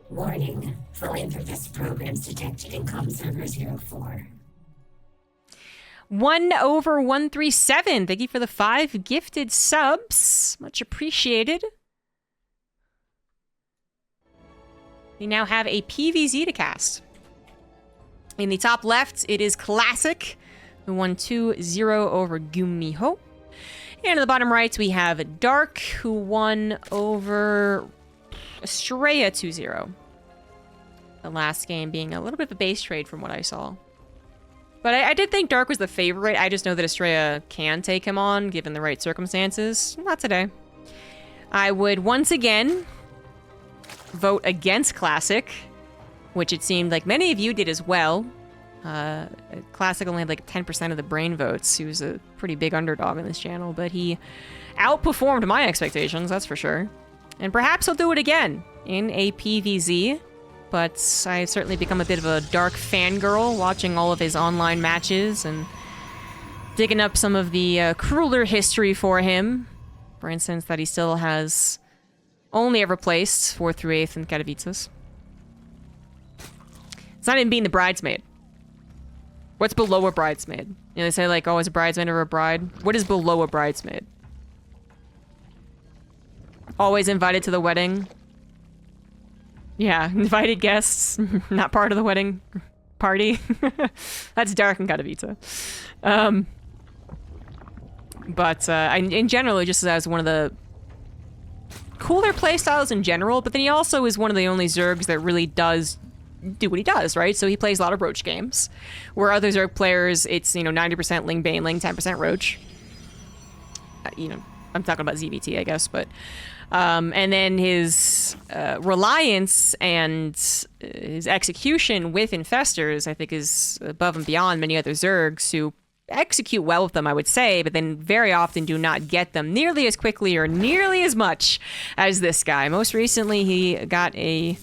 Warning. Philanthropist programs detected in com server 04. 1/137. Thank you for the 5 gifted subs. Much appreciated. We now have a PVZ to cast. In the top left, it is Classic, who won 2-0 over Gumiho. And in the bottom right, we have Dark, who won over Estrella 2-0. The last game being a little bit of a base trade from what I saw. But I did think Dark was the favorite. I just know that Estrella can take him on, given the right circumstances. Not today. I would once again vote against Classic, which it seemed like many of you did as well. Classic only had like 10% of the brain votes. He was a pretty big underdog on this channel, but he outperformed my expectations, that's for sure. And perhaps he'll do it again in a PVZ. But I've certainly become a bit of a Dark fangirl, watching all of his online matches and digging up some of the crueler history for him. For instance, that he still has only ever placed 4th through 8th in Katowice. It's not even being the bridesmaid. What's below a bridesmaid? You know, they say like, oh, is a bridesmaid or a bride? What is below a bridesmaid? Always invited to the wedding. Yeah, invited guests, not part of the wedding party. That's Dark in Katowice. But in general, just as one of the cooler playstyles in general, but then he also is one of the only Zergs that really does do what he does, right? So he plays a lot of Roach games, where other Zerg players, it's, 90% Ling Bane Ling, 10% Roach. I'm talking about ZVT, I guess, but... and then his reliance and his execution with Infestors, I think, is above and beyond many other Zergs who execute well with them, I would say, but then very often do not get them nearly as quickly or nearly as much as this guy. Most recently, he got a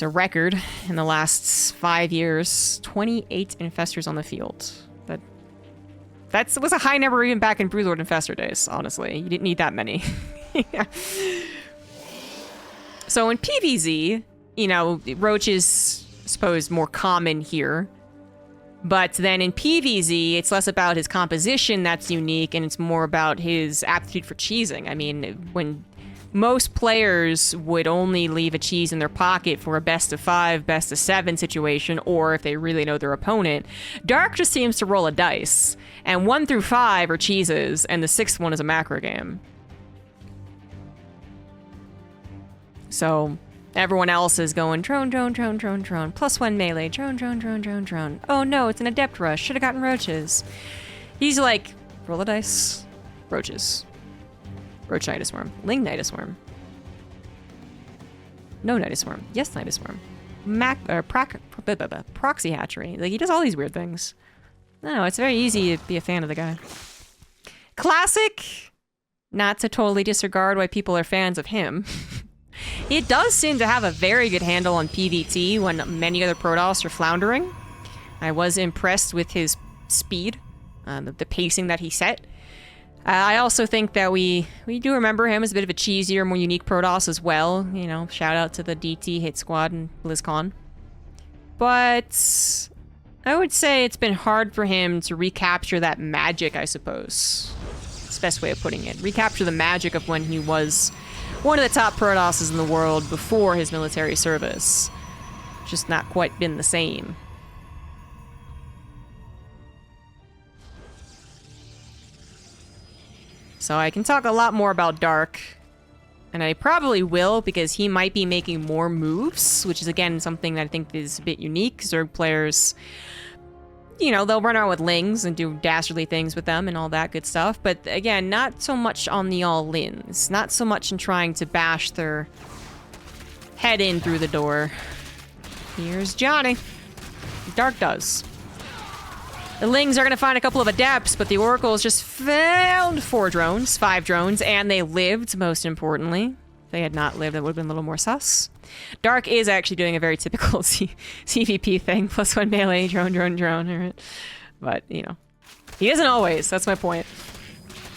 record in the last 5 years, 28 Infestors on the field. That was a high number even back in Broodlord Infestor days, honestly. You didn't need that many. Yeah. So in PVZ, Roach is, I suppose, more common here. But then in PVZ, it's less about his composition that's unique, and it's more about his aptitude for cheesing. I mean, when most players would only leave a cheese in their pocket for a best of 5, best of 7 situation, or if they really know their opponent, Dark just seems to roll a dice. And 1 through 5 are cheeses, and the 6th one is a macro game. So everyone else is going drone, drone, drone, drone, drone, +1 melee, drone, drone, drone, drone, drone. Oh no, it's an adept rush. Should have gotten roaches. He's like, roll a dice, roaches. Roach Nidusworm. Ling Nidusworm. No Nidusworm. Yes, Nidusworm. Proxy Hatchery. Like, he does all these weird things. No, it's very easy to be a fan of the guy. Classic. Not to totally disregard why people are fans of him. He does seem to have a very good handle on PvT when many other Protoss are floundering. I was impressed with his speed, the pacing that he set. I also think that we do remember him as a bit of a cheesier, more unique Protoss as well. Shout out to the DT hit squad and BlizzCon. But I would say it's been hard for him to recapture that magic, I suppose. That's the best way of putting it. Recapture the magic of when he was one of the top Protosses in the world before his military service. Just not quite been the same. So I can talk a lot more about Dark, and I probably will, because he might be making more moves, which is, again, something that I think is a bit unique. Zerg players, they'll run around with Lings and do dastardly things with them and all that good stuff, but again, not so much on the all-ins. Not so much in trying to bash their head in through the door. Here's Johnny. Dark does. The Lings are going to find a couple of adepts, but the Oracles just found 5 drones, and they lived, most importantly. If they had not lived, that would have been a little more sus. Dark is actually doing a very typical CVP thing, +1 melee, drone, drone, drone. Right? But, he isn't always, that's my point.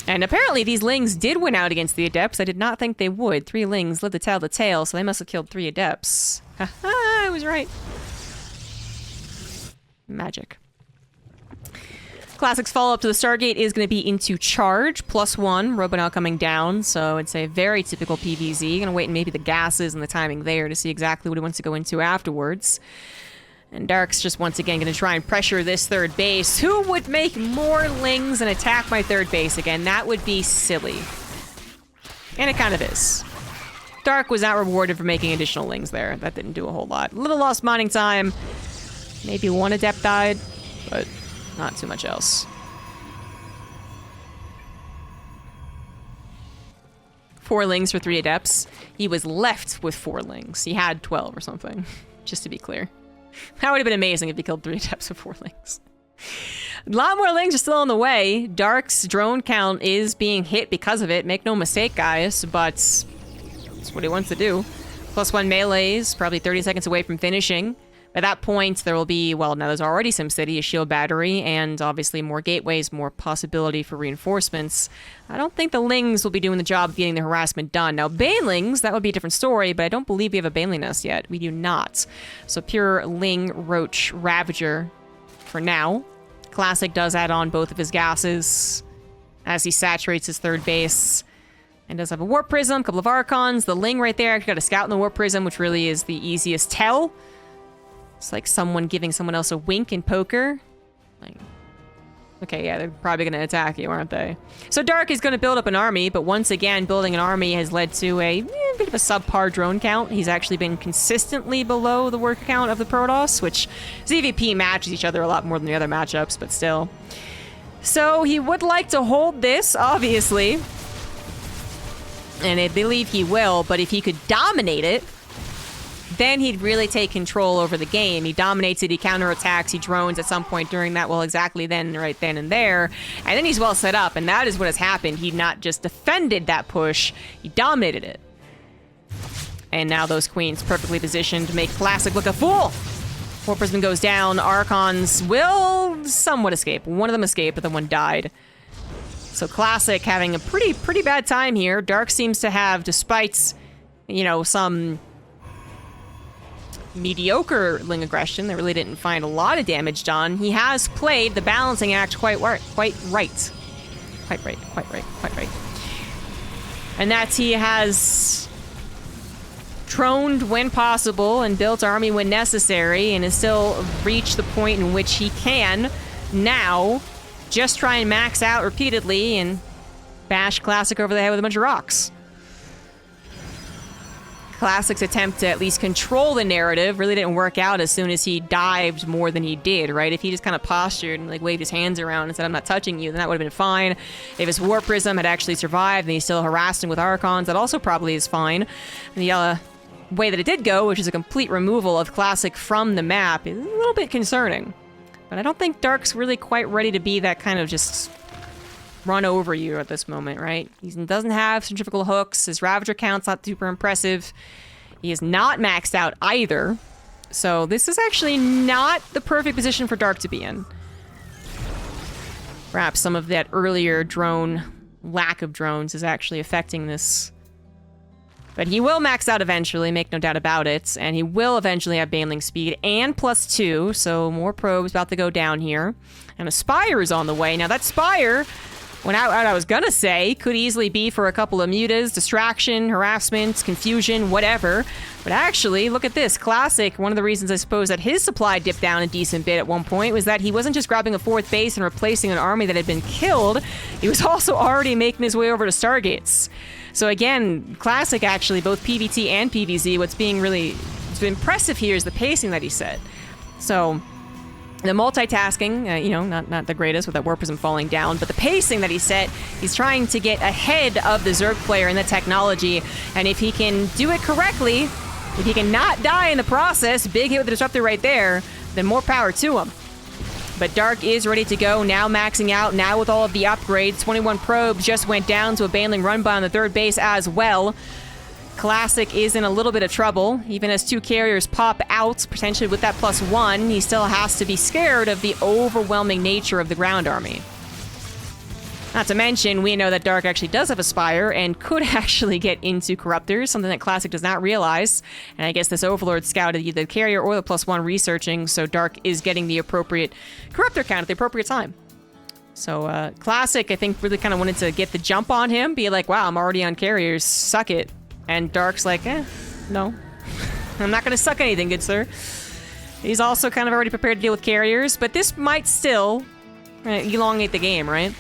And apparently these Lings did win out against the Adepts. I did not think they would. 3 Lings lived to tell the tale, so they must have killed 3 Adepts. Haha, I was right. Magic. Classic's follow-up to the Stargate is going to be into charge, +1, robot now coming down, so it's a very typical PVZ. Gonna wait and maybe the gases and the timing there to see exactly what he wants to go into afterwards. And Dark's just once again going to try and pressure this third base. Who would make more Lings and attack my third base again? That would be silly. And it kind of is. Dark was not rewarded for making additional Lings there. That didn't do a whole lot. Little lost mining time. Maybe 1 Adept died, but not too much else. Four Lings for 3 Adepts. He was left with 4 Lings. He had 12 or something, just to be clear. That would have been amazing if he killed 3 Adepts with 4 Lings. A lot more Lings are still on the way. Dark's drone count is being hit because of it. Make no mistake, guys, but that's what he wants to do. +1 melees, probably 30 seconds away from finishing. At that point, there will be, well, now there's already SimCity, a shield battery, and obviously more gateways, more possibility for reinforcements. I don't think the Lings will be doing the job of getting the harassment done. Now, Banelings, that would be a different story, but I don't believe we have a Baneling nest yet. We do not. So pure Ling, Roach, Ravager for now. Classic does add on both of his gases as he saturates his third base. And does have a Warp Prism, a couple of Archons. The Ling right there, actually got a Scout in the Warp Prism, which really is the easiest tell. It's like someone giving someone else a wink in poker. Like, okay, yeah, they're probably going to attack you, aren't they? So Dark is going to build up an army, but once again, building an army has led to a bit of a subpar drone count. He's actually been consistently below the work count of the Protoss, which ZVP matches each other a lot more than the other matchups, but still. So he would like to hold this, obviously. And I believe he will, but if he could dominate it, then he'd really take control over the game. He dominates it, he counterattacks, he drones at some point during that, well, exactly then, right then and there. And then he's well set up, and that is what has happened. He not just defended that push, he dominated it. And now those queens perfectly positioned to make Classic look a fool. Warp Prism goes down, Archons will somewhat escape. One of them escaped, but the one died. So Classic having a pretty bad time here. Dark seems to have, despite, you know, some mediocre Ling aggression that really didn't find a lot of damage done, he has played the balancing act quite right. And that's he has droned when possible and built army when necessary, and has still reached the point in which he can now just try and max out repeatedly and bash Classic over the head with a bunch of rocks. Classic's attempt to at least control the narrative really didn't work out as soon as he dived more than he did, right? If he just kind of postured and like waved his hands around and said, I'm not touching you, then that would have been fine. If his Warp Prism had actually survived and he still harassed him with Archons, that also probably is fine. And the way that it did go, which is a complete removal of Classic from the map, is a little bit concerning. But I don't think Dark's really quite ready to be that kind of just run over you at this moment, right? He doesn't have centrifugal hooks. His Ravager count's not super impressive. He is not maxed out either. So this is actually not the perfect position for Dark to be in. Perhaps some of that earlier drone, lack of drones, is actually affecting this. But he will max out eventually, make no doubt about it. And he will eventually have Baneling speed and +2, so more probes about to go down here. And a Spire is on the way. Now that Spire, what I was gonna say, could easily be for a couple of mutas, distraction, harassment, confusion, whatever. But actually, look at this. Classic, one of the reasons I suppose that his supply dipped down a decent bit at one point was that he wasn't just grabbing a 4th base and replacing an army that had been killed, he was also already making his way over to Stargates. So again, Classic actually, both PvT and PvZ, what's been impressive here is the pacing that he set. So the multitasking, you know, not the greatest with that Warp Prism falling down, but the pacing that he set, he's trying to get ahead of the Zerg player in the technology. And if he can do it correctly, if he can not die in the process, big hit with the Disruptor right there, then more power to him. But Dark is ready to go, now maxing out, now with all of the upgrades. 21 probes just went down to a Baneling run by on the 3rd base as well. Classic is in a little bit of trouble. Even as 2 carriers pop out, potentially with that +1, he still has to be scared of the overwhelming nature of the ground army. Not to mention, we know that Dark actually does have a Spire and could actually get into Corruptors, something that Classic does not realize. And I guess this Overlord scouted either the carrier or the +1 researching, so Dark is getting the appropriate Corruptor count at the appropriate time. So Classic, I think, really kind of wanted to get the jump on him, be like, wow, I'm already on carriers, suck it. And Dark's like, no. I'm not going to suck anything, good sir. He's also kind of already prepared to deal with carriers, but this might still elongate the game, right?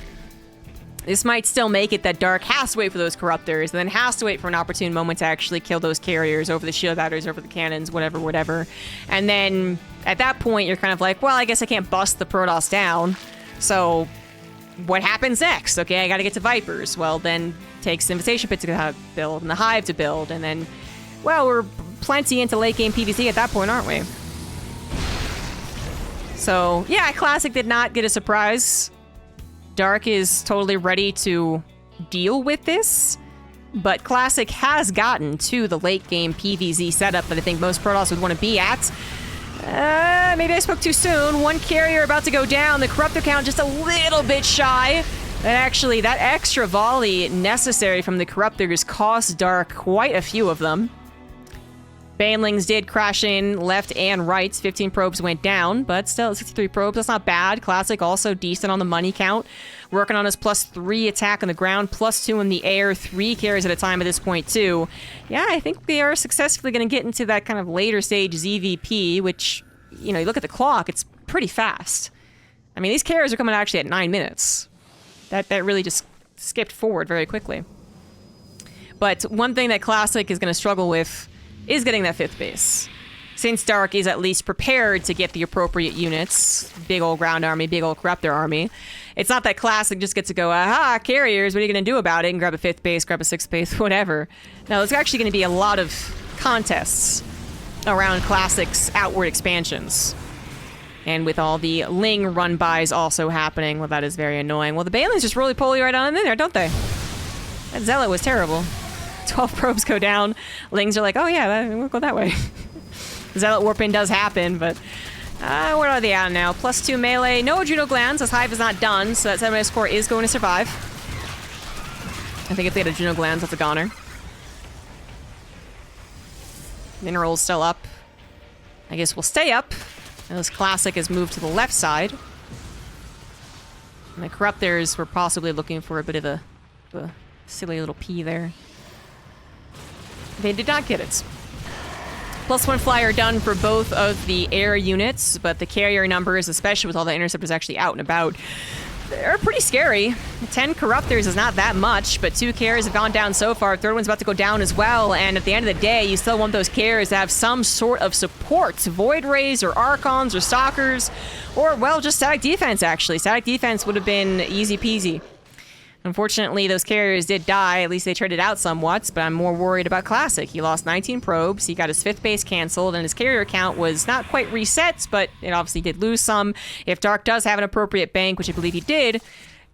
This might still make it that Dark has to wait for those Corruptors, and then has to wait for an opportune moment to actually kill those carriers over the shield batters, over the cannons, whatever. And then at that point, you're kind of like, well, I guess I can't bust the Protoss down. So what happens next? Okay, I gotta get to Vipers. Well, then takes the Invitation Pit to build, and the Hive to build, and then, well, we're plenty into late game PvZ at that point, aren't we? So, yeah, Classic did not get a surprise. Dark is totally ready to deal with this, but Classic has gotten to the late game PvZ setup that I think most Protoss would want to be at. Maybe I spoke too soon. One carrier about to go down. The Corruptor count just a little bit shy. And actually, that extra volley necessary from the Corruptors cost Dark quite a few of them. Banelings did crash in left and right. 15 probes went down, but still 63 probes. That's not bad. Classic also decent on the money count. Working on his +3 attack on the ground, +2 in the air, 3 carries at a time at this point too. Yeah, I think they are successfully going to get into that kind of later stage ZVP, which, you know, you look at the clock, it's pretty fast. I mean, these carriers are coming actually at 9 minutes. That really just skipped forward very quickly. But one thing that Classic is going to struggle with is getting that 5th base. Since Dark is at least prepared to get the appropriate units, big old ground army, big old Corruptor army, it's not that Classic just gets to go, aha, carriers, what are you going to do about it? And grab a 5th base, grab a 6th base, whatever. Now, there's actually going to be a lot of contests around Classic's outward expansions. And with all the Ling run-bys also happening, well, that is very annoying. Well, the Banelings just roly-poly right on in there, don't they? That Zealot was terrible. 12 probes go down. Lings are like, oh yeah, we'll go that way. Zealot warping does happen, but what are they at now? +2 melee. No Adrenal Glands, as Hive is not done, so that 7 score is going to survive. I think if they had Adrenal Glands, that's a goner. Minerals still up. I guess we'll stay up. This Classic has moved to the left side. And the Corruptors were possibly looking for a bit of a silly little P there. They did not get it. +1 flyer done for both of the air units, but the carrier numbers, especially with all the interceptors actually out and about, they're pretty scary. 10 Corruptors is not that much, but 2 carriers have gone down so far. Third one's about to go down as well, and at the end of the day, you still want those carriers to have some sort of support. Void Rays or Archons or Stalkers, or, well, just static defense, actually. Static defense would have been easy peasy. Unfortunately, those carriers did die. At least they traded out somewhat, but I'm more worried about Classic. He lost 19 probes, he got his 5th base canceled, and his carrier count was not quite reset, but it obviously did lose some. If Dark does have an appropriate bank, which I believe he did,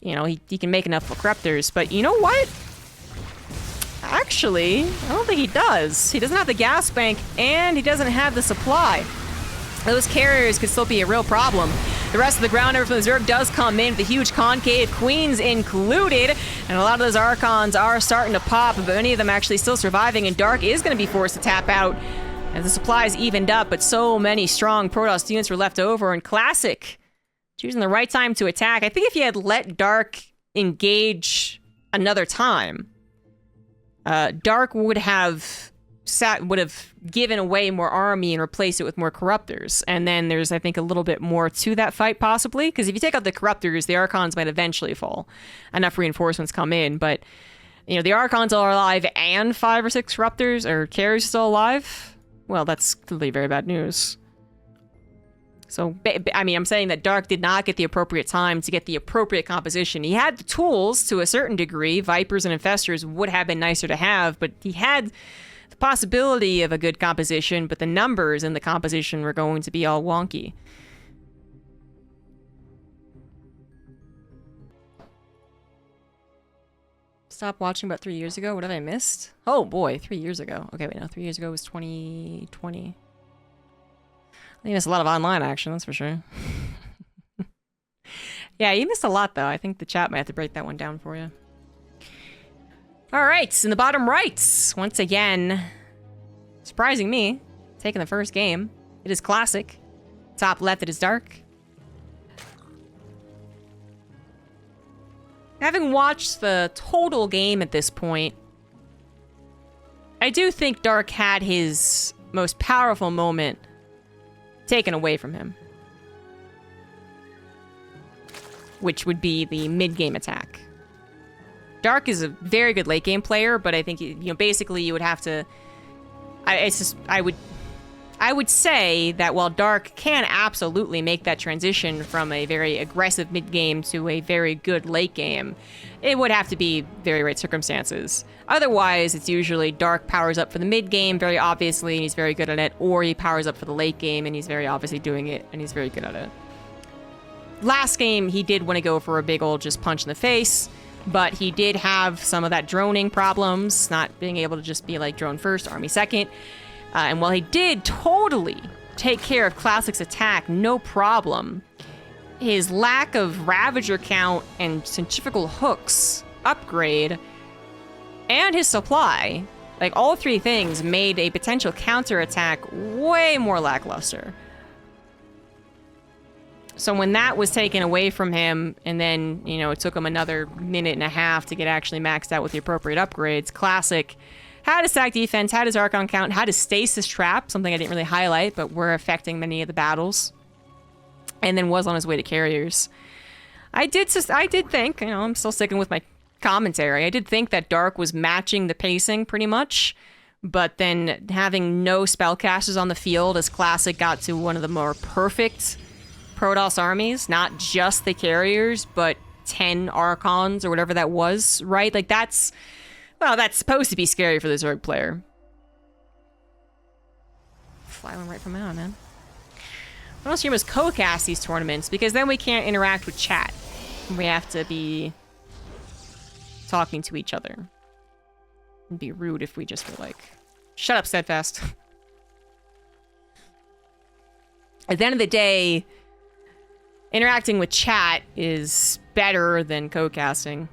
you know, he can make enough for Corruptors. But you know what? Actually, I don't think he does. He doesn't have the gas bank, and he doesn't have the supply. Those carriers could still be a real problem. The rest of the ground number from the Zerg does come in with a huge concave, Queens included, and a lot of those Archons are starting to pop, but many of them actually still surviving, and Dark is going to be forced to tap out as the supplies evened up, but so many strong Protoss units were left over, and Classic choosing the right time to attack. I think if you had let Dark engage another time, Dark would have given away more army and replaced it with more Corruptors. And then there's, I think, a little bit more to that fight, possibly. Because if you take out the Corruptors, the Archons might eventually fall. Enough reinforcements come in. But, you know, the Archons are alive and 5 or 6 Corruptors or carriers still alive. Well, that's clearly very bad news. So, I mean, I'm saying that Dark did not get the appropriate time to get the appropriate composition. He had the tools to a certain degree. Vipers and Infestors would have been nicer to have, but he had the possibility of a good composition, but the numbers in the composition were going to be all wonky. Stopped watching about 3 years ago. What have I missed? Oh boy, 3 years ago. Okay, wait, no, 3 years ago was 2020. I think there's a lot of online action, that's for sure. Yeah, you missed a lot, though. I think the chat might have to break that one down for you. All right, in the bottom right, once again, surprising me, taking the first game. It is classic. Top left, it is dark. Having watched the total game at this point, I do think Dark had his most powerful moment taken away from him, which would be the mid-game attack. Dark is a very good late-game player, but I think, you know, basically you would have to... I would say that while Dark can absolutely make that transition from a very aggressive mid-game to a very good late game, it would have to be very right circumstances. Otherwise, it's usually Dark powers up for the mid-game very obviously, and he's very good at it, or he powers up for the late game, and he's very obviously doing it, and he's very good at it. Last game, he did want to go for a big old just punch in the face, but he did have some of that droning problems, not being able to just be like drone first, army second. And while he did totally take care of Classic's attack, no problem, his lack of Ravager count and centrifugal hooks upgrade and his supply, like all three things, made a potential counterattack way more lackluster. So when that was taken away from him, and then, you know, it took him another minute and a half to get actually maxed out with the appropriate upgrades, Classic had a stack defense, had his Archon count, had his stasis trap, something I didn't really highlight, but were affecting many of the battles, and then was on his way to carriers. I did think, you know, I'm still sticking with my commentary, I did think that Dark was matching the pacing pretty much, but then having no spellcasters on the field as Classic got to one of the more perfect Protoss armies, not just the carriers, but 10 Archons or whatever that was, right? Like that's supposed to be scary for the Zerg player. Fly one right from out, man. What else you must co-cast these tournaments, because then we can't interact with chat. We have to be talking to each other. It'd be rude if we just were like, shut up, Steadfast. At the end of the day, interacting with chat is better than co-casting.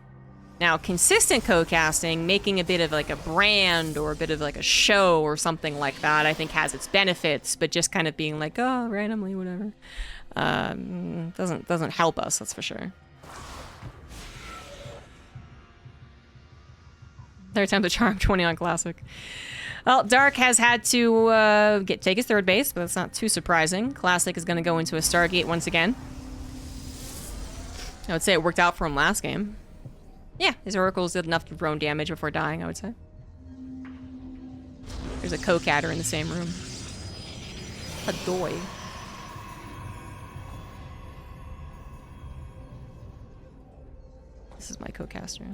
Now, consistent co-casting, making a bit of like a brand or a bit of like a show or something like that, I think has its benefits, but just kind of being like, oh, randomly, whatever, doesn't help us, that's for sure. Third time to charm 20 on Classic. Well, Dark has had to take his third base, but that's not too surprising. Classic is going to go into a Stargate once again. I would say it worked out for him last game. Yeah, his oracles did enough drone damage before dying, I would say. There's a co-catter in the same room. A doy. This is my co-caster.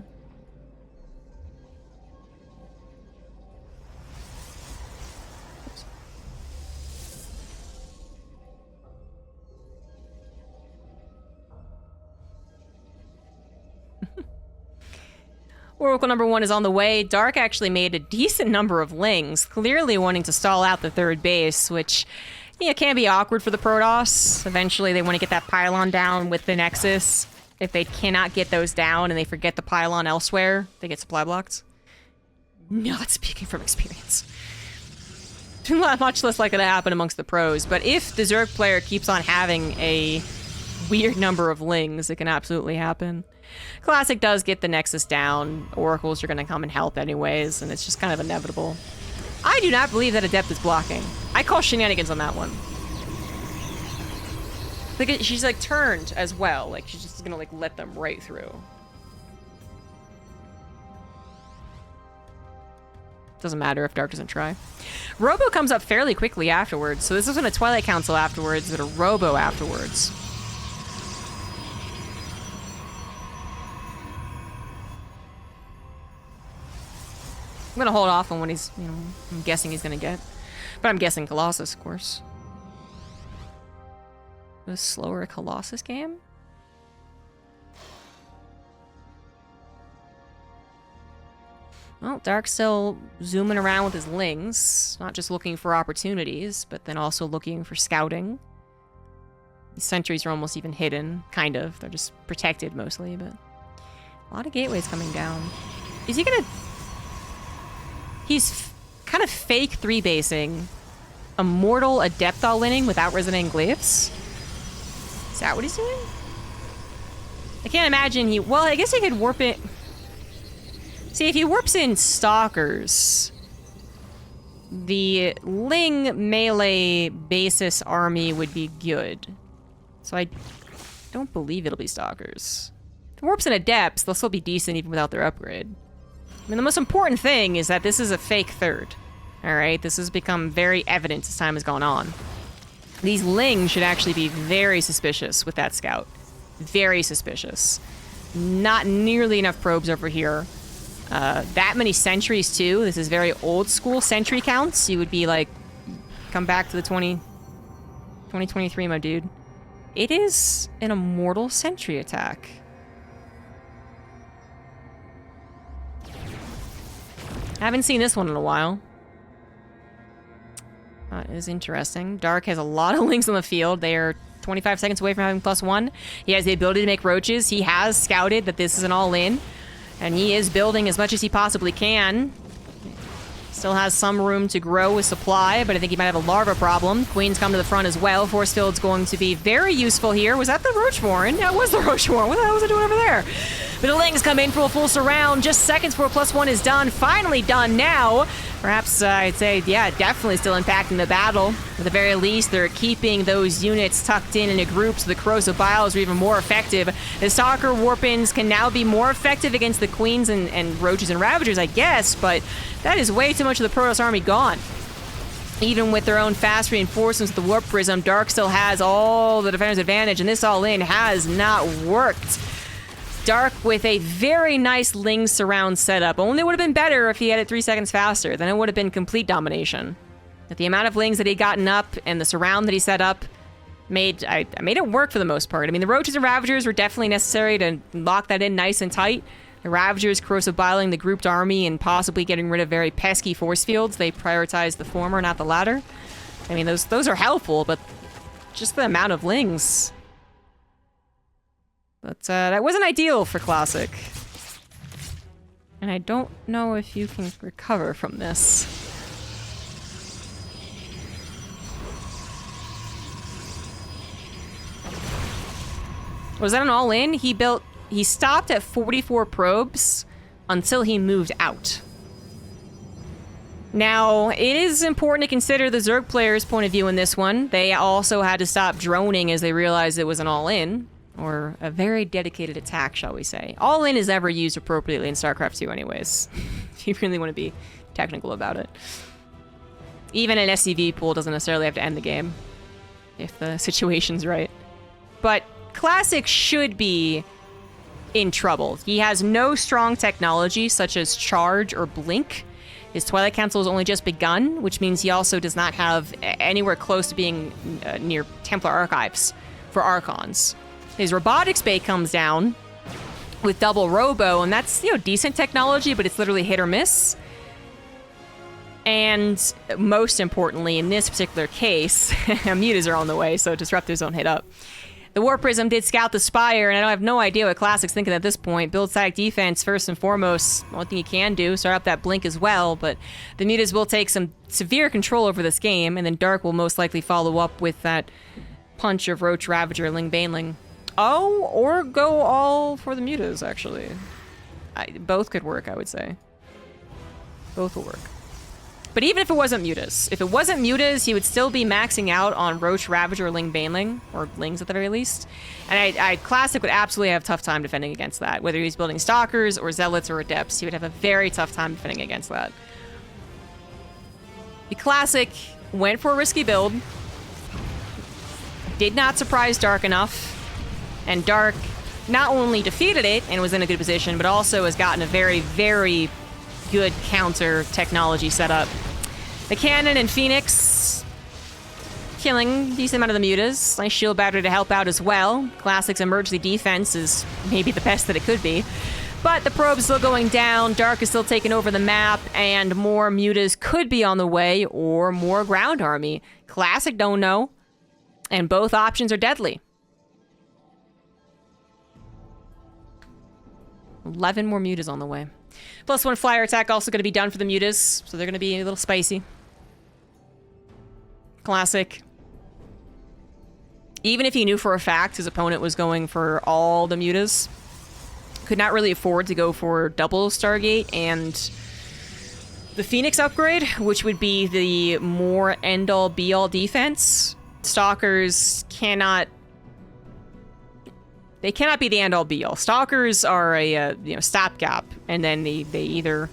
Oracle number 1 is on the way. Dark actually made a decent number of Lings, clearly wanting to stall out the third base, which, yeah, can be awkward for the Protoss. Eventually, they want to get that pylon down with the Nexus. If they cannot get those down and they forget the pylon elsewhere, they get supply blocked. Not speaking from experience. Much less likely to happen amongst the pros, but if the Zerg player keeps on having a weird number of Lings, it can absolutely happen. Classic does get the Nexus down. Oracles are going to come and help anyways, and it's just kind of inevitable. I do not believe that Adept is blocking. I call shenanigans on that one. Like, she's like turned as well. Like, she's just going to like let them right through. Doesn't matter if Dark doesn't try. Robo comes up fairly quickly afterwards, so this isn't a Twilight Council afterwards, but a Robo afterwards. I'm gonna hold off on what he's, you know, I'm guessing he's gonna get. But I'm guessing Colossus, of course. A slower Colossus game? Well, Dark's still zooming around with his Lings, not just looking for opportunities, but then also looking for scouting. These sentries are almost even hidden, kind of. They're just protected mostly, but a lot of gateways coming down. Is he gonna... He's kind of fake 3-basing Immortal Adept all-inning without resonating glyphs? Is that what he's doing? I can't imagine he... Well, I guess he could warp it... See, if he warps in Stalkers, the Ling melee basis army would be good. So I don't believe it'll be Stalkers. If he warps in Adepts, they'll still be decent even without their upgrade. I mean, the most important thing is that this is a fake third. Alright, this has become very evident as time has gone on. These Ling should actually be very suspicious with that scout. Very suspicious. Not nearly enough probes over here. That many sentries too. This is very old school sentry counts. You would be like, come back to the 2023, my dude. It is an immortal sentry attack. Haven't seen this one in a while. That is interesting. Dark has a lot of Lings on the field. They are 25 seconds away from having +1. He has the ability to make roaches. He has scouted that this is an all-in. And he is building as much as he possibly can. Still has some room to grow with supply, but I think he might have a larva problem. Queens come to the front as well. Force field's going to be very useful here. Was that the Roachborn? That was the Roachborn. What the hell was it doing over there? But the Lings come in for a full surround. Just seconds before +1 is done. Finally done now. Perhaps, I'd say, yeah, definitely still impacting the battle. At the very least, they're keeping those units tucked in a group so the corrosive biles are even more effective. The Stalker Warpins can now be more effective against the Queens and Roaches and Ravagers, I guess, but that is way too much of the Protoss army gone. Even with their own fast reinforcements, the Warp Prism, Dark still has all the defender's advantage, and this all-in has not worked. Dark with a very nice Ling surround setup. Only would have been better if he had it 3 seconds faster. Then it would have been complete domination. But the amount of Lings that he'd gotten up and the surround that he set up made it work for the most part. I mean, the Roaches and Ravagers were definitely necessary to lock that in nice and tight. The Ravagers corrosive biling the grouped army and possibly getting rid of very pesky force fields. They prioritized the former, not the latter. I mean, those are helpful, but just the amount of Lings... But that wasn't ideal for Classic. And I don't know if you can recover from this. Was that an all-in? He stopped at 44 probes until he moved out. Now, it is important to consider the Zerg player's point of view in this one. They also had to stop droning as they realized it was an all-in. Or a very dedicated attack, shall we say. All-in is ever used appropriately in StarCraft 2 anyways. If you really want to be technical about it. Even an SCV pool doesn't necessarily have to end the game. If the situation's right. But Classic should be in trouble. He has no strong technology such as Charge or Blink. His Twilight Council has only just begun, which means he also does not have anywhere close to being near Templar Archives for Archons. His robotics bay comes down with double robo, and that's, you know, decent technology, but it's literally hit or miss. And most importantly, in this particular case, mutas are on the way, so disruptors don't hit up. The War Prism did scout the Spire, and I have no idea what Classic's thinking at this point. Build static defense first and foremost. One thing you can do, start up that Blink as well, but the mutas will take some severe control over this game, and then Dark will most likely follow up with that punch of Roach, Ravager, Ling, Baneling. Oh, or go all for the mutas, actually. Both could work, I would say. Both will work. But even if it wasn't mutas, he would still be maxing out on Roach, Ravager, Ling, Baneling, or Lings at the very least. And Classic would absolutely have a tough time defending against that. Whether he's building Stalkers, or Zealots, or Adepts, he would have a very tough time defending against that. The Classic went for a risky build. Did not surprise Dark enough. And Dark not only defeated it and was in a good position, but also has gotten a very, very good counter technology set up. The Cannon and Phoenix killing a decent amount of the mutas. Nice shield battery to help out as well. Classic's emergency defense is maybe the best that it could be. But the probe's still going down, Dark is still taking over the map, and more mutas could be on the way, or more ground army. Classic don't know. And both options are deadly. 11 more mutas on the way. +1 flyer attack also going to be done for the mutas, so they're going to be a little spicy. Classic. Even if he knew for a fact his opponent was going for all the mutas, could not really afford to go for double Stargate and the Phoenix upgrade, which would be the more end-all be-all defense. Stalkers cannot... They cannot be the end-all be-all. Stalkers are a stopgap, and then they either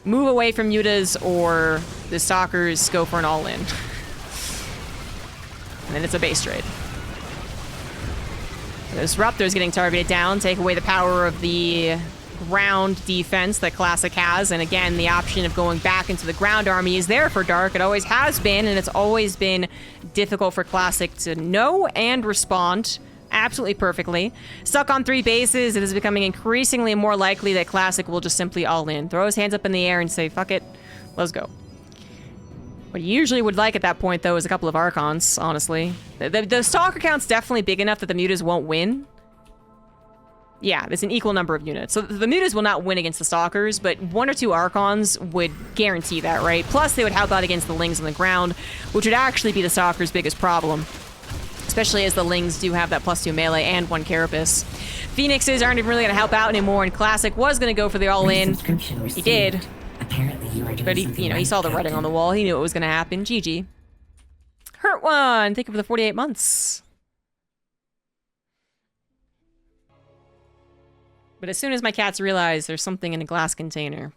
move away from mutas or the Stalkers go for an all-in. And then it's a base trade. This Disruptor's getting targeted down, take away the power of the ground defense that Classic has, and again, the option of going back into the ground army is there for Dark. It always has been, and it's always been difficult for Classic to know and respond absolutely perfectly. Stuck on 3 bases, it is becoming increasingly more likely that Classic will just simply all in. Throw his hands up in the air and say, fuck it, let's go. What you usually would like at that point, though, is a couple of Archons, honestly. The Stalker count's definitely big enough that the mutas won't win. Yeah, there's an equal number of units. So the mutas will not win against the Stalkers, but 1 or 2 Archons would guarantee that, right? Plus, they would help out against the Lings on the ground, which would actually be the Stalkers' biggest problem. Especially as the Lings do have that +2 melee and 1 Carapace. Phoenixes aren't even really going to help out anymore, and Classic was going to go for the all-in. He did. Apparently you are doing But he saw the writing on the wall. He knew it was going to happen. GG. Hurt one. Thank you for the 48 months. But as soon as my cats realize there's something in a glass container,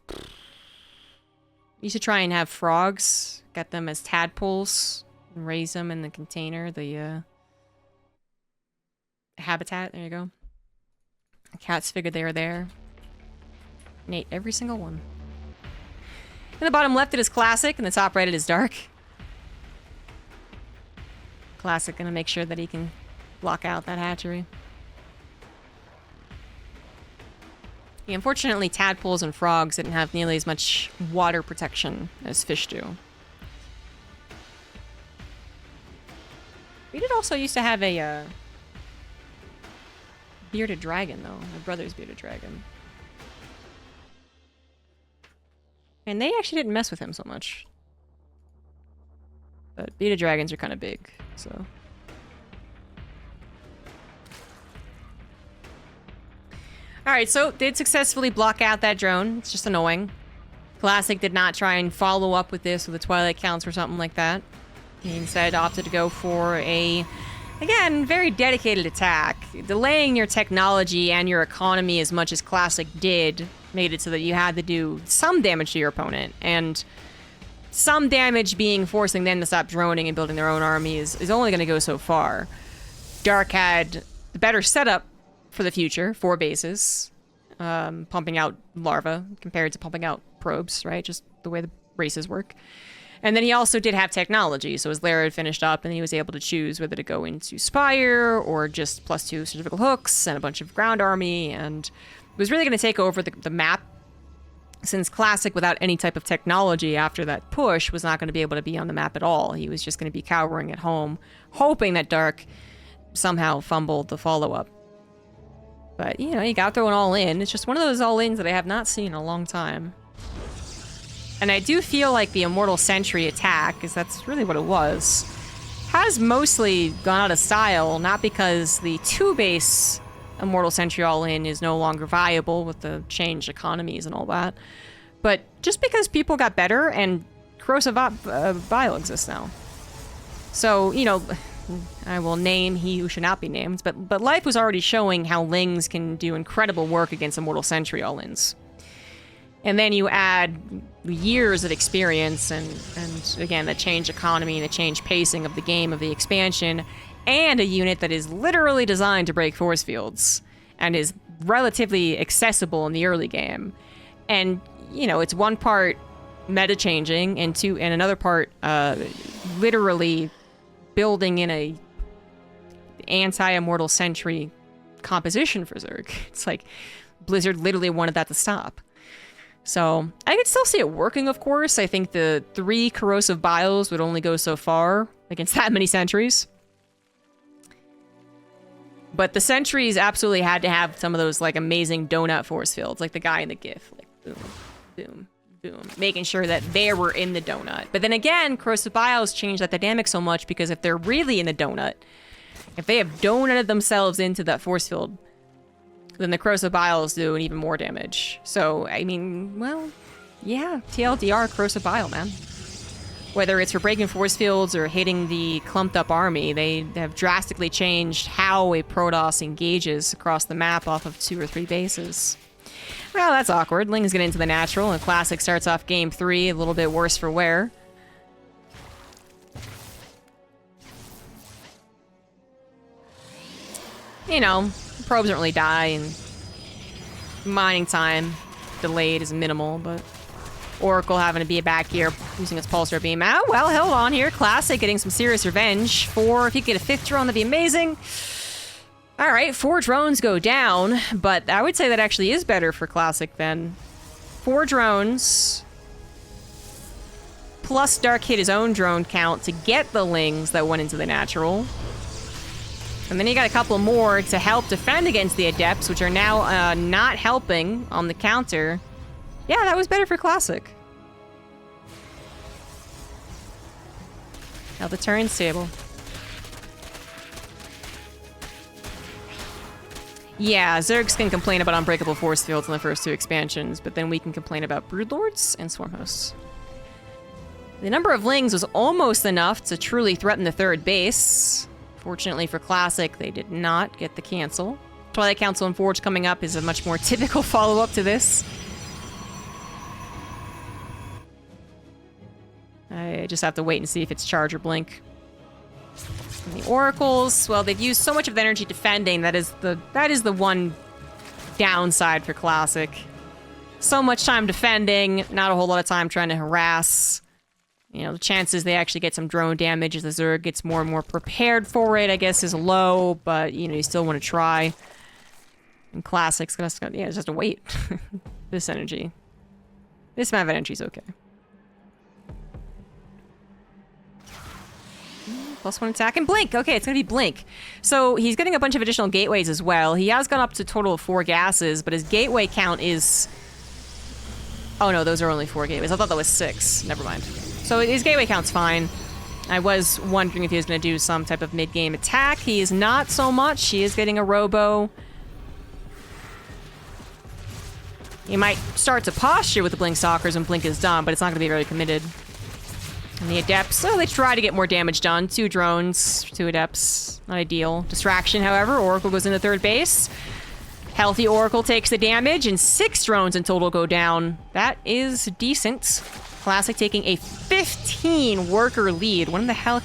you should try and have frogs. Get them as tadpoles and raise them in the container. The habitat. There you go. The cats figured they were there and ate every single one. In the bottom left, it is Classic, and the top right, it is Dark. Classic gonna make sure that he can block out that hatchery. Yeah, unfortunately, tadpoles and frogs didn't have nearly as much water protection as fish do. We did also used to have a bearded dragon, though. My brother's bearded dragon. And they actually didn't mess with him so much. But bearded dragons are kind of big, so... Alright, so did successfully block out that drone. It's just annoying. Classic did not try and follow up with this with the Twilight Counts or something like that. He instead opted to go for a, again, very dedicated attack. Delaying your technology and your economy as much as Classic did made it so that you had to do some damage to your opponent, and some damage being forcing them to stop droning and building their own army is only going to go so far. Dark had the better setup for the future, 4 bases, pumping out larvae compared to pumping out probes, right? Just the way the races work. And then he also did have technology, so his lair had finished up and he was able to choose whether to go into Spire or just +2 centrifugal hooks and a bunch of ground army, and was really going to take over the map, since Classic, without any type of technology after that push, was not going to be able to be on the map at all. He was just going to be cowering at home, hoping that Dark somehow fumbled the follow-up. But, you know, he got thrown all in. It's just one of those all-ins that I have not seen in a long time. And I do feel like the Immortal Sentry attack, because that's really what it was, has mostly gone out of style, not because the 2-base Immortal Sentry all-in is no longer viable with the changed economies and all that, but just because people got better and Corrosive Bile exists now. So, you know, I will name he who should not be named, but life was already showing how Lings can do incredible work against Immortal Sentry all-ins. And then you add years of experience and again, the changed economy and the changed pacing of the game, of the expansion, and a unit that is literally designed to break force fields and is relatively accessible in the early game. And, you know, it's one part meta changing and another part literally building in a anti-Immortal Sentry composition for Zerg. It's like Blizzard literally wanted that to stop. So I could still see it working, of course. I think the 3 Corrosive Biles would only go so far against that many sentries. But the sentries absolutely had to have some of those like amazing donut force fields, like the guy in the GIF, like boom, boom, boom, making sure that they were in the donut. But then again, corrosive bios changed that dynamic so much because if they're really in the donut, if they have donutted themselves into that force field, then the corrosive bios do an even more damage. So, I mean, well, yeah, TLDR corrosive bile, man. Whether it's for breaking force fields or hitting the clumped up army, they have drastically changed how a Protoss engages across the map off of 2 or 3 bases. Well, that's awkward. Ling's getting into the natural, and Classic starts off game 3 a little bit worse for wear. You know, probes don't really die, and mining time delayed is minimal, but Oracle having to be back here using its pulsar beam. Oh, well, held on here. Classic getting some serious revenge. 4, if you get a 5th drone, that'd be amazing. All right, 4 drones go down, but I would say that actually is better for Classic then. 4 drones, plus Dark hit his own drone count to get the Lings that went into the natural. And then you got a couple more to help defend against the Adepts, which are now not helping on the counter. Yeah, that was better for Classic. Now the turntable. Yeah, Zergs can complain about unbreakable force fields in the first 2 expansions, but then we can complain about Broodlords and Swarm Hosts. The number of Lings was almost enough to truly threaten the 3rd base. Fortunately for Classic, they did not get the cancel. Twilight Council and Forge coming up is a much more typical follow-up to this. I just have to wait and see if it's Charge or Blink. And the Oracles, well, they've used so much of the energy defending. That is the one downside for Classic. So much time defending, not a whole lot of time trying to harass. You know, the chances they actually get some drone damage as the Zerg gets more and more prepared for it, I guess, is low, but, you know, you still want to try. And Classic's gonna, yeah, it's just a wait. This energy. This amount of energy is okay. +1 attack and Blink. Okay, it's gonna be Blink. So he's getting a bunch of additional gateways as well. He has gone up to a total of 4 gases, but his gateway count is... Oh no, those are only 4 gateways. I thought that was 6. Never mind. So his gateway count's fine. I was wondering if he was gonna do some type of mid-game attack. He is not so much. He is getting a robo. He might start to posture with the Blink Stalkers when Blink is done, but it's not gonna be very committed. And the Adepts, so they try to get more damage done. 2 drones, 2 Adepts. Not ideal. Distraction, however. Oracle goes into 3rd base. Healthy Oracle takes the damage, and 6 drones in total go down. That is decent. Classic taking a 15 worker lead. When the hell...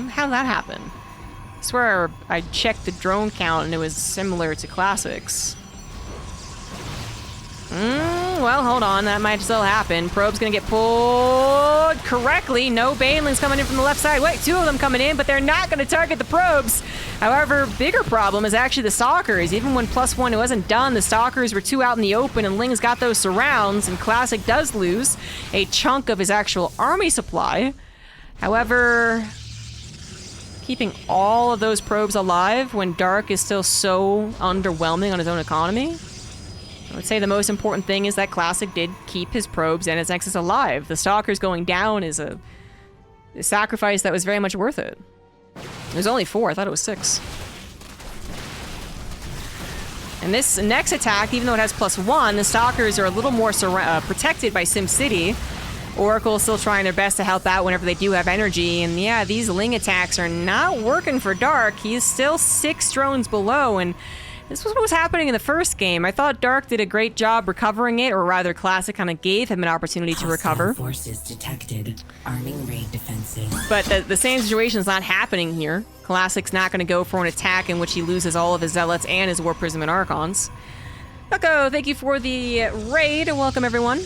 How did that happen? I swear I checked the drone count and it was similar to Classic's. Well, hold on. That might still happen. Probe's gonna get pulled correctly. No Banelings coming in from the left side. Wait, 2 of them coming in, but they're not gonna target the probes. However, bigger problem is actually the Stalkers. Even when +1 it wasn't done, the Stalkers were 2 out in the open, and Ling's got those surrounds, and Classic does lose a chunk of his actual army supply. However, keeping all of those probes alive when Dark is still so underwhelming on his own economy, I would say the most important thing is that Classic did keep his probes and his Nexus alive. The Stalkers going down is a sacrifice that was very much worth it. It was only 4, I thought it was 6. And this next attack, even though it has +1, the Stalkers are a little more protected by SimCity. Oracle is still trying their best to help out whenever they do have energy. And yeah, these Ling attacks are not working for Dark. He's still 6 drones below, and this was what was happening in the first game. I thought Dark did a great job recovering it, or rather Classic kind of gave him an opportunity to recover. Forces detected. Arming raid defensive. But the same situation is not happening here. Classic's not going to go for an attack in which he loses all of his Zealots and his War Prism and Archons. Bucko, thank you for the raid. Welcome, everyone.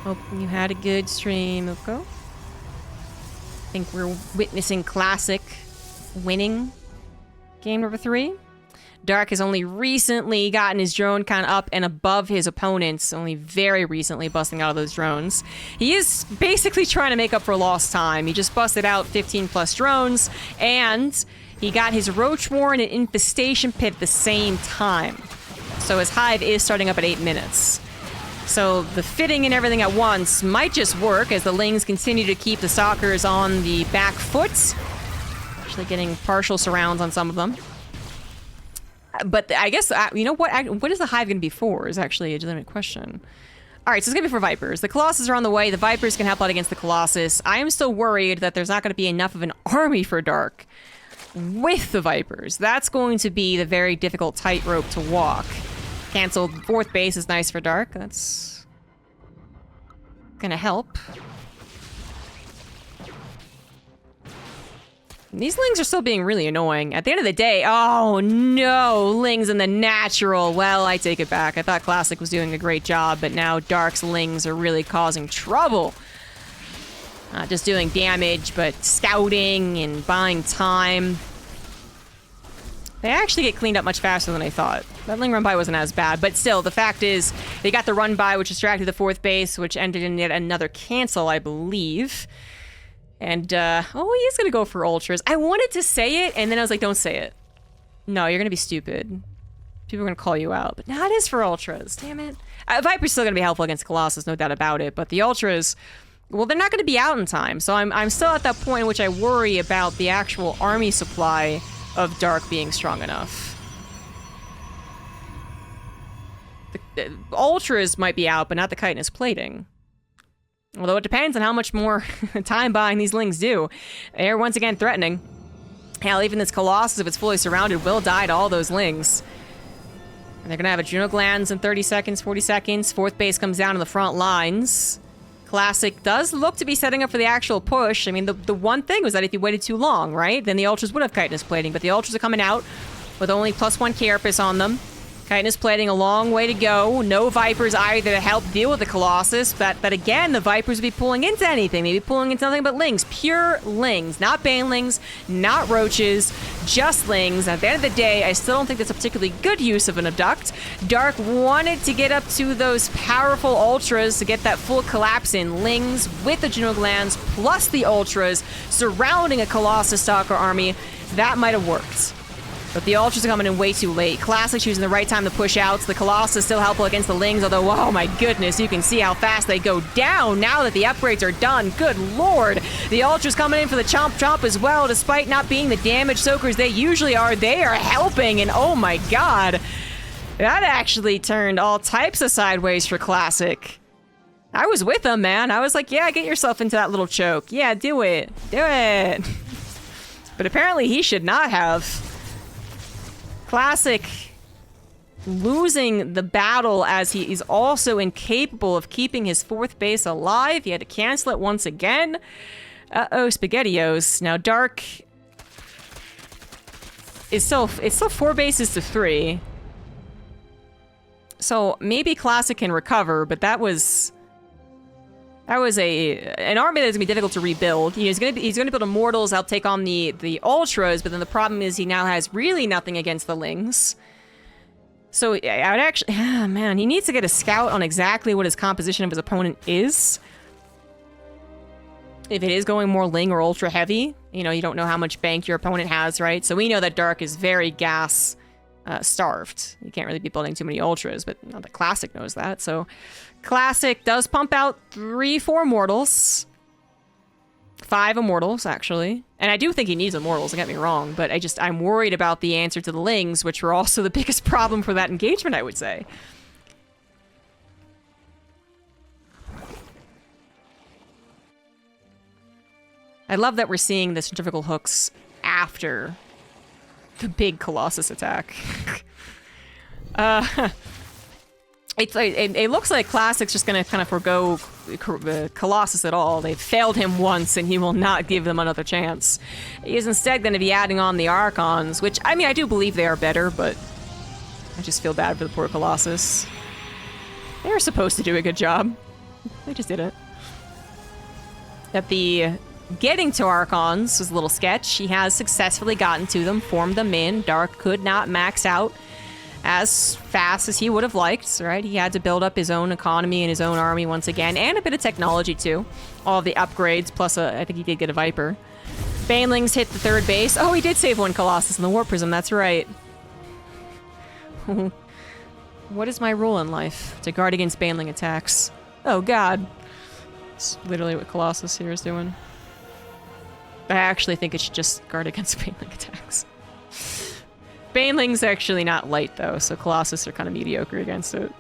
Hope you had a good stream, Bucko. I think we're witnessing Classic winning game number 3. Dark has only recently gotten his drone count up and above his opponents, only very recently busting out of those drones. He is basically trying to make up for lost time. He just busted out 15 plus drones, and he got his Roach Warren and Infestation Pit at the same time. So his Hive is starting up at 8 minutes. So the fitting and everything at once might just work as the Lings continue to keep the Stalkers on the back foot. Actually getting partial surrounds on some of them. But I guess, you know what is the Hive going to be for is actually a legitimate question. All right, so it's going to be for Vipers. The Colossus are on the way. The Vipers can help out against the Colossus. I am still worried that there's not going to be enough of an army for Dark with the Vipers. That's going to be the very difficult tightrope to walk. Canceled 4th base is nice for Dark. That's gonna help. These Lings are still being really annoying. At the end of the day, oh no, Lings in the natural. Well, I take it back. I thought Classic was doing a great job, but now Dark's Lings are really causing trouble. Not just doing damage, but scouting and buying time. They actually get cleaned up much faster than I thought. That Ling run by wasn't as bad, but still, the fact is, they got the run by, which distracted the 4th base, which ended in yet another cancel, I believe. And, oh, he is gonna go for Ultras. I wanted to say it, and then I was like, don't say it. No, you're gonna be stupid. People are gonna call you out, but now it is for Ultras, damn it. Viper's still gonna be helpful against Colossus, no doubt about it, but the Ultras, well, they're not gonna be out in time, so I'm still at that point in which I worry about the actual army supply of Dark being strong enough. The Ultras might be out, but not the chitinous plating. Although it depends on how much more time buying these Lings do. They're once again threatening. Hell, even this Colossus, if it's fully surrounded, will die to all those Lings. And they're gonna have adrenal glands in 30 seconds, 40 seconds. 4th base comes down to the front lines. Classic does look to be setting up for the actual push. I mean, the one thing was that if you waited too long, right, then the Ultras would have chitinous plating, but the Ultras are coming out with only +1 carapace on them. Chitinous plating, a long way to go. No Vipers either to help deal with the Colossus, but again, the Vipers would be pulling into anything. They'd be pulling into nothing but Lings. Pure Lings. Not Banelings, not Roaches, just Lings. At the end of the day, I still don't think that's a particularly good use of an Abduct. Dark wanted to get up to those powerful Ultras to get that full collapse in. Lings with the Juno Glands, plus the Ultras, surrounding a Colossus Stalker army. That might have worked. But the Ultras are coming in way too late. Classic choosing the right time to push out. So the Colossus still helpful against the Lings, although, oh my goodness, you can see how fast they go down now that the upgrades are done. Good lord. The Ultras coming in for the chomp chomp as well, despite not being the damage soakers they usually are. They are helping, and oh my god. That actually turned all types of sideways for Classic. I was with him, man. I was like, yeah, get yourself into that little choke. Yeah, do it. Do it. But apparently he should not have. Classic losing the battle as he is also incapable of keeping his 4th base alive. He had to cancel it once again. Uh-oh, SpaghettiOs. Now Dark is it's still 4 bases to 3. So maybe Classic can recover, but that was an army that's gonna be difficult to rebuild. You know, he's gonna build Immortals, help take on the Ultras, but then the problem is he now has really nothing against the Lings. So I would actually, man, he needs to get a scout on exactly what his composition of his opponent is. If it is going more Ling or Ultra heavy, you know, you don't know how much bank your opponent has, right? So we know that Dark is very gas starved. You can't really be building too many Ultras, but not that Classic knows that. So Classic does pump out 3-4 Immortals. 5 Immortals, actually. And I do think he needs Immortals, don't get me wrong, but I'm worried about the answer to the Lings, which were also the biggest problem for that engagement, I would say. I love that we're seeing the centrifugal hooks after the big Colossus attack. It looks like Classic's just gonna kind of forgo Colossus at all. They've failed him once, and he will not give them another chance. He is instead going to be adding on the Archons, which, I mean, I do believe they are better, but I just feel bad for the poor Colossus. They were supposed to do a good job. They just didn't. That the getting to Archons was a little sketch. He has successfully gotten to them, formed them in. Dark could not max out as fast as he would have liked, right? He had to build up his own economy and his own army once again, and a bit of technology too. All of the upgrades, plus I think he did get a Viper. Banelings hit the third base. Oh, he did save one Colossus in the Warp Prism, that's right. What is my rule in life? To guard against Baneling attacks. Oh god. It's literally what Colossus here is doing. I actually think it should just guard against Baneling attacks. Baneling's actually not light though, so Colossus are kind of mediocre against it.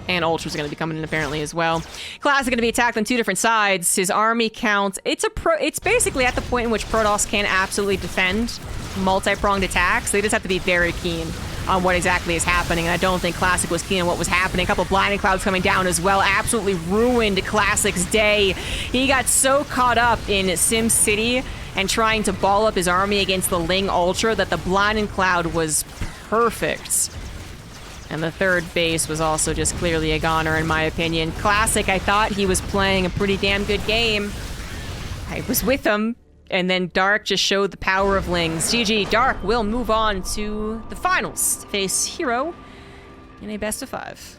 And Ultra's going to be coming in apparently as well. Classic going to be attacked on two different sides. His army count, it's basically at the point in which Protoss can absolutely defend multi-pronged attacks. They just have to be very keen on what exactly is happening. And I don't think Classic was keen on what was happening. A couple blinding clouds coming down as well. Absolutely ruined Classic's day. He got so caught up in Sim City and trying to ball up his army against the Ling Ultra that the blinding cloud was perfect. And the third base was also just clearly a goner, in my opinion. Classic, I thought he was playing a pretty damn good game. I was with him, and then Dark just showed the power of Lings. GG, Dark will move on to the finals to face Hero in a best of 5.